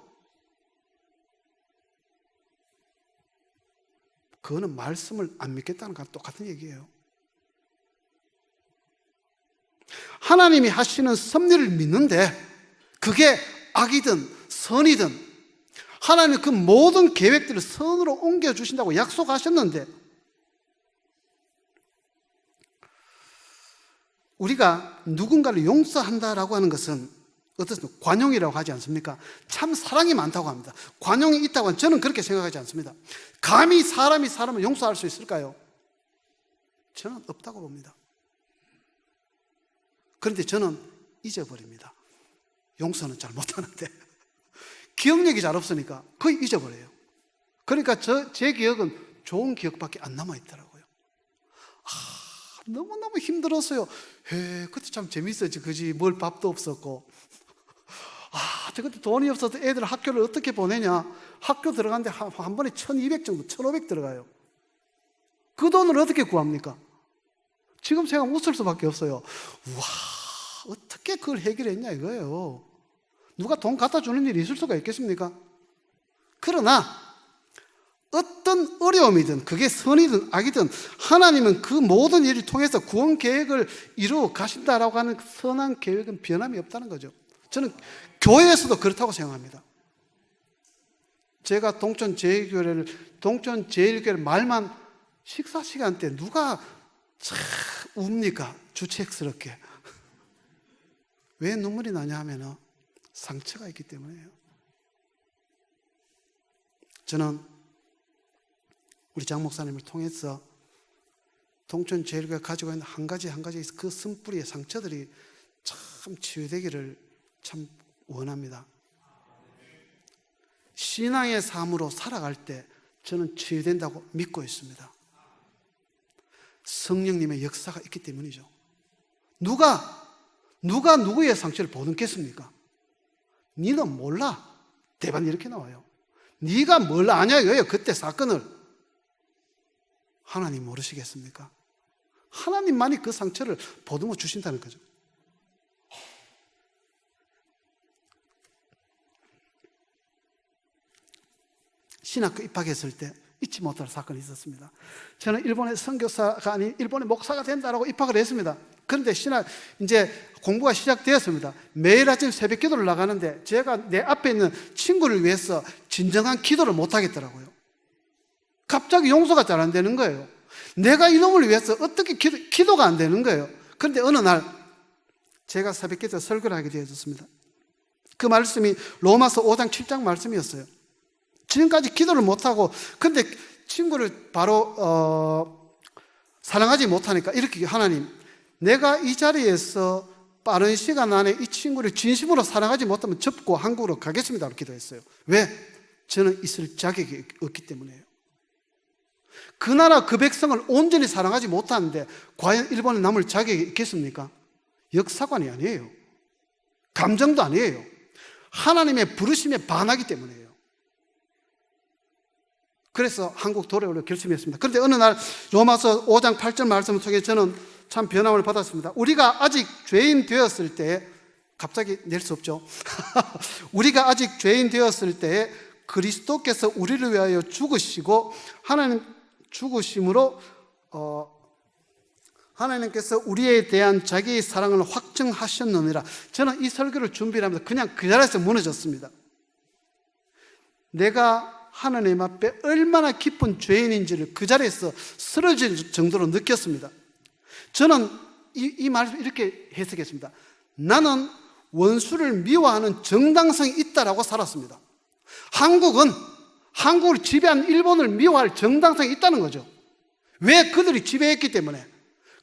그거는 말씀을 안 믿겠다는 거랑 똑같은 얘기예요. 하나님이 하시는 섭리를 믿는데 그게 악이든 선이든 하나님은 그 모든 계획들을 선으로 옮겨주신다고 약속하셨는데 우리가 누군가를 용서한다라고 하는 것은 어떻습니까? 관용이라고 하지 않습니까? 참 사랑이 많다고 합니다. 관용이 있다고 하면 저는 그렇게 생각하지 않습니다. 감히 사람이 사람을 용서할 수 있을까요? 저는 없다고 봅니다. 그런데 저는 잊어버립니다. 용서는 잘 못하는데 기억력이 잘 없으니까 거의 잊어버려요. 그러니까 제 기억은 좋은 기억밖에 안 남아있더라고요. 너무너무 힘들었어요. 그때 참 재밌었지, 그지? 뭘 밥도 없었고. 그때 돈이 없어서 애들 학교를 어떻게 보내냐. 학교 들어가는데 한 번에 1200 정도, 1500 들어가요. 그 돈을 어떻게 구합니까? 지금 생각하면 웃을 수밖에 없어요. 와, 어떻게 그걸 해결했냐 이거예요. 누가 돈 갖다 주는 일이 있을 수가 있겠습니까? 그러나 어떤 어려움이든 그게 선이든 악이든 하나님은 그 모든 일을 통해서 구원 계획을 이루어 가신다라고 하는 선한 계획은 변함이 없다는 거죠. 저는 교회에서도 그렇다고 생각합니다. 제가 동천제일교회를 말만 식사 시간 때 누가 참 웁니까? 주책스럽게. 왜 눈물이 나냐 하면 상처가 있기 때문이에요. 저는 우리 장 목사님을 통해서 동천제일교회가 가지고 있는 한 가지 그 쓴뿌리의 상처들이 참 치유되기를 참 원합니다. 신앙의 삶으로 살아갈 때 저는 치유된다고 믿고 있습니다. 성령님의 역사가 있기 때문이죠. 누가 누구의 상처를 보듬겠습니까? 니는 몰라. 대반 이렇게 나와요. 네가 뭘 아냐 이거예요. 그때 사건을. 하나님 모르시겠습니까? 하나님만이 그 상처를 보듬어 주신다는 거죠. 신학교 입학했을 때 잊지 못할 사건이 있었습니다. 저는 일본의 선교사가 아닌 일본의 목사가 된다라고 입학을 했습니다. 그런데 이제 공부가 시작되었습니다. 매일 아침 새벽 기도를 나가는데 제가 내 앞에 있는 친구를 위해서 진정한 기도를 못 하겠더라고요. 갑자기 용서가 잘 안 되는 거예요. 내가 이놈을 위해서 어떻게 기도가 안 되는 거예요. 그런데 어느 날 제가 새벽 기도에 설교를 하게 되어졌습니다. 그 말씀이 로마서 5장 7장 말씀이었어요. 지금까지 기도를 못하고 근데 친구를 바로 사랑하지 못하니까 이렇게 하나님, 내가 이 자리에서 빠른 시간 안에 이 친구를 진심으로 사랑하지 못하면 접고 한국으로 가겠습니다 라고 기도했어요. 왜? 저는 있을 자격이 없기 때문이에요. 그 나라 그 백성을 온전히 사랑하지 못하는데 과연 일본에 남을 자격이 있겠습니까? 역사관이 아니에요. 감정도 아니에요. 하나님의 부르심에 반하기 때문이에요. 그래서 한국 돌아오려고 결심했습니다. 그런데 어느 날 로마서 5장 8절 말씀을 통해 저는 참 변함을 받았습니다. 우리가 아직 죄인 되었을 때, 갑자기 낼 수 없죠. 우리가 아직 죄인 되었을 때 그리스도께서 우리를 위하여 죽으시고 하나님 죽으심으로 하나님께서 우리에 대한 자기의 사랑을 확증하셨느니라. 저는 이 설교를 준비를 하면서 그냥 그 자리에서 무너졌습니다. 내가 하나님 앞에 얼마나 깊은 죄인인지를 그 자리에서 쓰러질 정도로 느꼈습니다. 저는 이 말씀을 이렇게 해석했습니다. 나는 원수를 미워하는 정당성이 있다라고 살았습니다. 한국을 지배한 일본을 미워할 정당성이 있다는 거죠. 왜? 그들이 지배했기 때문에,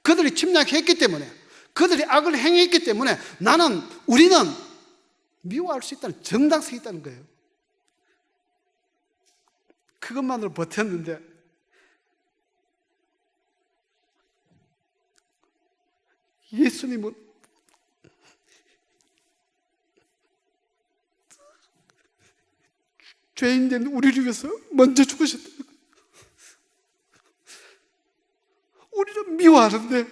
그들이 침략했기 때문에, 그들이 악을 행했기 때문에 우리는 미워할 수 있다는 정당성이 있다는 거예요. 그것만으로 버텼는데 예수님은 죄인된 우리를 위해서 먼저 죽으셨다. 우리는 미워하는데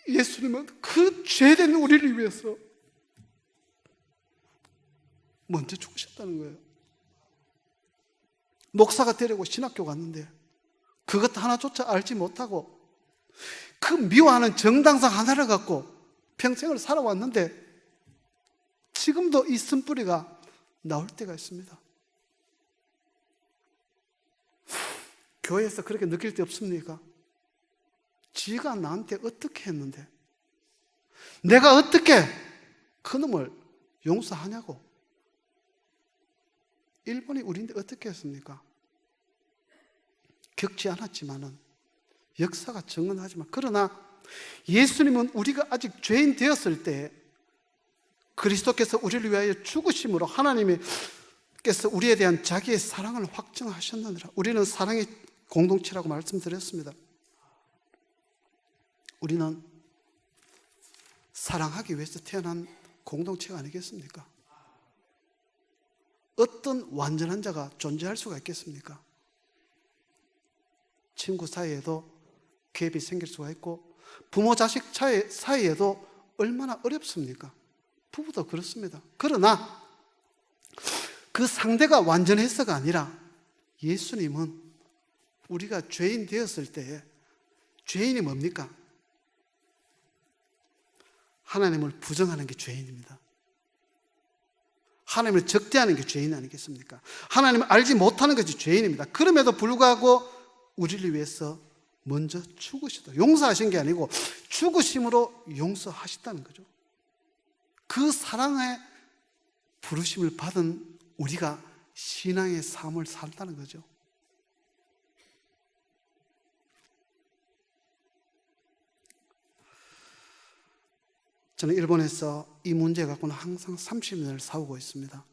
예수님은 그 죄된 우리를 위해서 먼저 죽으셨다는 거예요. 목사가 되려고 신학교 갔는데 그것 하나조차 알지 못하고 그 미워하는 정당성 하나를 갖고 평생을 살아왔는데 지금도 이 쓴뿌리가 나올 때가 있습니다. 교회에서 그렇게 느낄 때 없습니까? 지가 나한테 어떻게 했는데 내가 어떻게 그놈을 용서하냐고. 일본이 우리인데 어떻게 했습니까? 겪지 않았지만은 역사가 증언하지만, 그러나 예수님은 우리가 아직 죄인 되었을 때 그리스도께서 우리를 위하여 죽으심으로 하나님께서 우리에 대한 자기의 사랑을 확증하셨느니라. 우리는 사랑의 공동체라고 말씀드렸습니다. 우리는 사랑하기 위해서 태어난 공동체가 아니겠습니까? 어떤 완전한 자가 존재할 수가 있겠습니까? 친구 사이에도 갭이 생길 수가 있고 부모 자식 사이에도 얼마나 어렵습니까? 부부도 그렇습니다. 그러나 그 상대가 완전해서가 아니라 예수님은 우리가 죄인 되었을 때에 죄인이 뭡니까? 하나님을 부정하는 게 죄인입니다. 하나님을 적대하는 게 죄인 아니겠습니까? 하나님을 알지 못하는 것이 죄인입니다. 그럼에도 불구하고 우리를 위해서 먼저 죽으시다. 용서하신 게 아니고 죽으심으로 용서하셨다는 거죠. 그 사랑의 부르심을 받은 우리가 신앙의 삶을 산다는 거죠. 저는 일본에서 이 문제 갖고는 항상 30년을 싸우고 있습니다.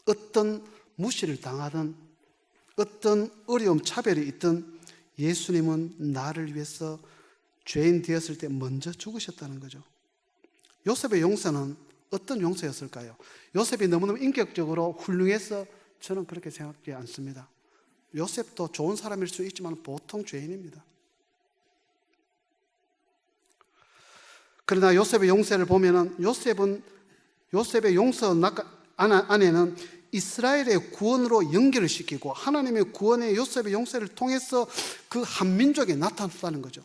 어떤 무시를 당하든 어떤 어려움, 차별이 있든 예수님은 나를 위해서 죄인 되었을 때 먼저 죽으셨다는 거죠. 요셉의 용서는 어떤 용서였을까요? 요셉이 너무너무 인격적으로 훌륭해서 저는 그렇게 생각하지 않습니다. 요셉도 좋은 사람일 수 있지만 보통 죄인입니다. 그러나 요셉의 용서를 보면은 요셉의 용서 안에는 이스라엘의 구원으로 연결을 시키고 하나님의 구원의 요셉의 용서를 통해서 그 한 민족에 나타났다는 거죠.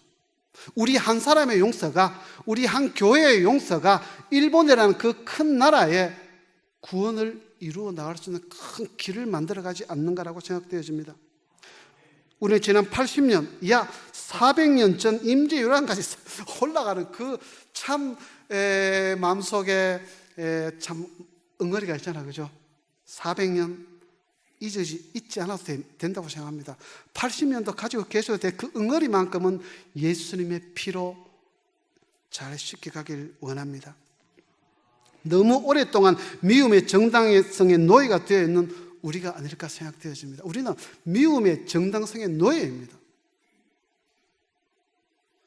우리 한 사람의 용서가, 우리 한 교회의 용서가 일본이라는 그 큰 나라의 구원을 이루어 나갈 수 있는 큰 길을 만들어가지 않는가라고 생각되어집니다. 우리는 지난 80년, 400년 전 임재유랑까지 올라가는 그 참 마음속에 참 응어리가 있잖아요, 그죠? 400년 잊지 않아도 된다고 생각합니다. 80년도 가지고 계셔도 될 그 응어리만큼은 예수님의 피로 잘 씻겨가길 원합니다. 너무 오랫동안 미움의 정당성의 노예가 되어 있는 우리가 아닐까 생각되어집니다. 우리는 미움의 정당성의 노예입니다.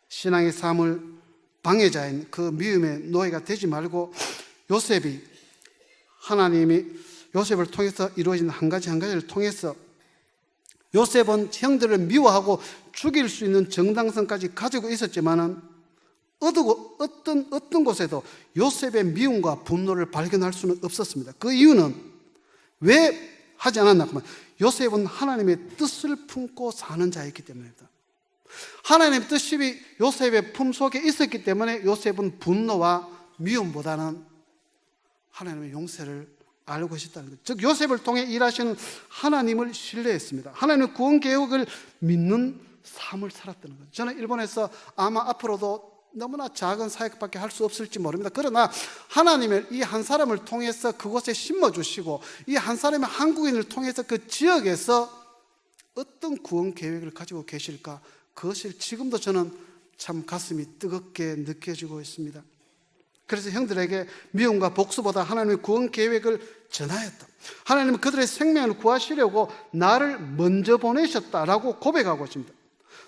신앙의 삶을 방해자인 그 미움의 노예가 되지 말고 하나님이 요셉을 통해서 이루어진 한 가지를 통해서 요셉은 형들을 미워하고 죽일 수 있는 정당성까지 가지고 있었지만은 어떤 곳에도 요셉의 미움과 분노를 발견할 수는 없었습니다. 그 이유는 왜 하지 않았나 하면 요셉은 하나님의 뜻을 품고 사는 자였기 때문입니다. 하나님의 뜻이 요셉의 품속에 있었기 때문에 요셉은 분노와 미움보다는 하나님의 용서를 알고 있었다는 거죠. 즉 요셉을 통해 일하시는 하나님을 신뢰했습니다. 하나님의 구원 계획을 믿는 삶을 살았다는 거죠. 저는 일본에서 아마 앞으로도 너무나 작은 사역밖에 할 수 없을지 모릅니다. 그러나 하나님을 이 한 사람을 통해서 그곳에 심어주시고 이 한 사람의 한국인을 통해서 그 지역에서 어떤 구원 계획을 가지고 계실까, 그것을 지금도 저는 참 가슴이 뜨겁게 느껴지고 있습니다. 그래서 형들에게 미움과 복수보다 하나님의 구원 계획을 전하였다. 하나님은 그들의 생명을 구하시려고 나를 먼저 보내셨다라고 고백하고 있습니다.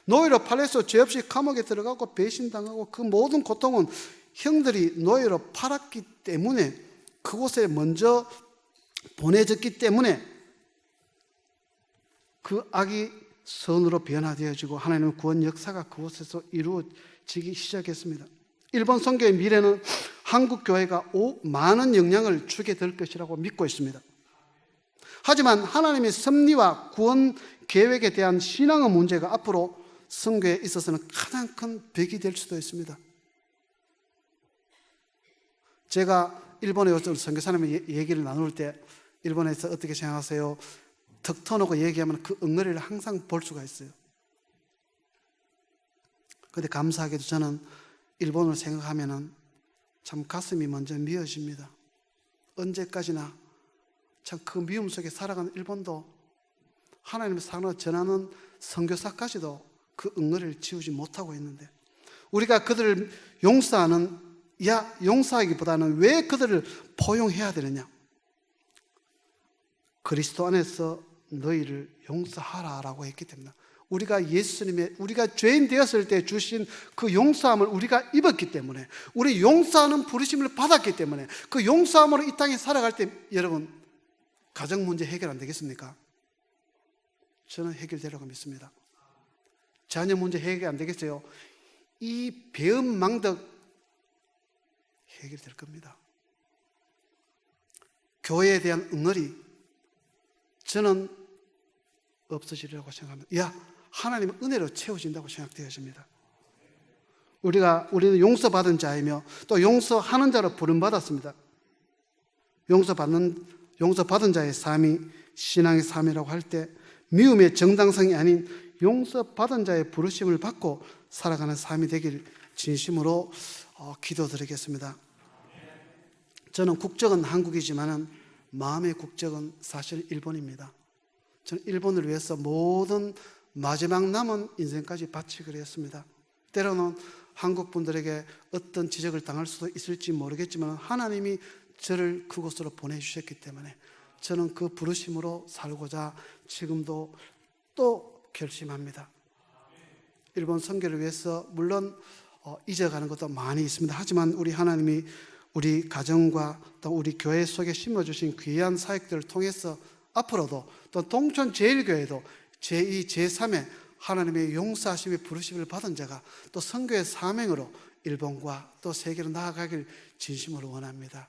노예로 팔려서 죄 없이 감옥에 들어가고 배신당하고 그 모든 고통은 형들이 노예로 팔았기 때문에, 그곳에 먼저 보내졌기 때문에 그 악이 선으로 변화되어지고 하나님의 구원 역사가 그곳에서 이루어지기 시작했습니다. 일본 선교의 미래는 한국 교회가 많은 영향을 주게 될 것이라고 믿고 있습니다. 하지만 하나님의 섭리와 구원 계획에 대한 신앙의 문제가 앞으로 선교에 있어서는 가장 큰 벽이 될 수도 있습니다. 제가 일본에 와서 선교사님의 얘기를 나눌 때 일본에서 어떻게 생각하세요? 턱 터놓고 얘기하면 그 응어리를 항상 볼 수가 있어요. 그런데 감사하게도 저는 일본을 생각하면 참 가슴이 먼저 미어집니다. 언제까지나 참 그 미움 속에 살아가는 일본도 하나님의 사랑을 전하는 선교사까지도 그 응어리를 지우지 못하고 있는데, 우리가 그들을 용서하는, 용서하기보다는 왜 그들을 포용해야 되느냐? 그리스도 안에서 너희를 용서하라라고 했기 때문에, 우리가 죄인 되었을 때 주신 그 용서함을 우리가 입었기 때문에, 우리 용서하는 부르심을 받았기 때문에, 그 용서함으로 이 땅에 살아갈 때 여러분 가정 문제 해결 안 되겠습니까? 저는 해결되라고 믿습니다. 자녀 문제 해결 안 되겠어요? 이 배은망덕 해결될 겁니다. 교회에 대한 응어리 저는 없어지리라고 생각합니다. 하나님은 은혜로 채워진다고 생각되어집니다. 우리는 용서받은 자이며 또 용서하는 자로 부름받았습니다. 용서받은 자의 삶이 신앙의 삶이라고 할 때 미움의 정당성이 아닌 용서받은 자의 부르심을 받고 살아가는 삶이 되길 진심으로 기도드리겠습니다. 저는 국적은 한국이지만 마음의 국적은 사실 일본입니다. 저는 일본을 위해서 모든 마지막 남은 인생까지 바치기로 했습니다. 때로는 한국 분들에게 어떤 지적을 당할 수도 있을지 모르겠지만 하나님이 저를 그곳으로 보내주셨기 때문에 저는 그 부르심으로 살고자 지금도 또 결심합니다. 일본 선교를 위해서 물론 잊어가는 것도 많이 있습니다. 하지만 우리 하나님이 우리 가정과 또 우리 교회 속에 심어주신 귀한 사역들을 통해서 앞으로도 또 동천 제일교회도 제2, 제3의 하나님의 용서하심의 부르심을 받은 자가 또 선교의 사명으로 일본과 또 세계로 나아가길 진심으로 원합니다.